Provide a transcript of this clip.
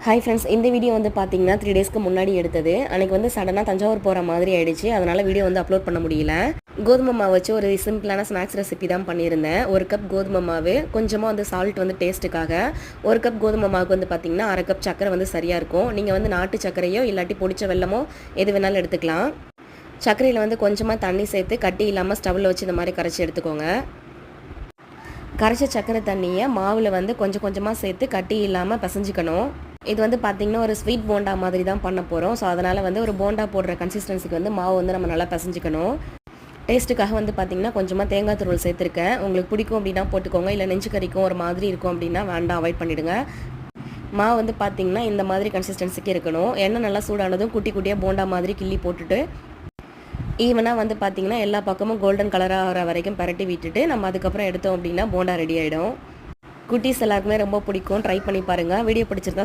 Hi friends, இந்த video வந்து பார்த்தீங்கன்னா 3 டேஸ்க்கு முன்னாடி எடுத்தது. அன்றைக்கி வந்து சடனாக தஞ்சாவூர் போகிற மாதிரி ஆயிடுச்சு. அதனால் வீடியோ வந்து அப்லோட் பண்ண முடியல. கோதுமை மாவு வச்சு ஒரு சிம்பிளான ஸ்நாக்ஸ் ரெசிபி தான் பண்ணியிருந்தேன். 1 கப் கோதுமை மாவு, கொஞ்சமாக வந்து சால்ட் வந்து டேஸ்ட்டுக்காக. 1 கப் கோதுமை மாவுக்கு வந்து பார்த்தீங்கன்னா 1/2 கப் சக்கரை வந்து சரியாக இருக்கும். நீங்கள் வந்து நாட்டு சர்க்கரையோ இல்லாட்டி பொடிச்ச வெல்லமோ எது வேணாலும் எடுத்துக்கலாம். சர்க்கரையில் வந்து கொஞ்சமாக தண்ணி சேர்த்து கட்டி இல்லாமல் ஸ்டவ்வில் வச்சு இந்த மாதிரி கரைச்சி எடுத்துக்கோங்க. கரைச்ச சர்க்கரை தண்ணியை மாவில் வந்து கொஞ்சம் கொஞ்சமாக சேர்த்து கட்டி இல்லாமல் பிசைஞ்சிக்கணும். இது வந்து பார்த்திங்கன்னா ஒரு ஸ்வீட் போண்டா மாதிரி தான் பண்ண போகிறோம். ஸோ அதனால் வந்து ஒரு போண்டா போடுற கன்சிஸ்டன்சிக்கு வந்து மாவு வந்து நம்ம நல்லா பிசைஞ்சிக்கணும். டேஸ்ட்டுக்காக வந்து பார்த்திங்கன்னா கொஞ்சமாக தேங்காய் துருவல் சேர்த்துருக்கேன். உங்களுக்கு பிடிக்கும் அப்படின்னா போட்டுக்கோங்க. இல்லை நெஞ்சு கறிக்கும் ஒரு மாதிரி இருக்கும் அப்படின்னா வேண்டாம், அவாய்ட் பண்ணிவிடுங்க. மாவு வந்து பார்த்திங்கன்னா இந்த மாதிரி கன்சிஸ்டன்சிக்கு இருக்கணும். எண்ணெய் நல்லா சூடானதும் குட்டி குட்டியாக போண்டா மாதிரி கிள்ளி போட்டுட்டு ஈவனாக வந்து பார்த்திங்கன்னா எல்லா பக்கமும் கோல்டன் கலராக ஆகிற வரைக்கும் பரட்டி விட்டுட்டு நம்ம அதுக்கப்புறம் எடுத்தோம் அப்படின்னா போண்டா ரெடி ஆகிடும். குட்டீஸ் எல்லாருக்குமே ரொம்ப பிடிக்கும். ட்ரை பண்ணி பாருங்கள். வீடியோ பிடிச்சிருந்தா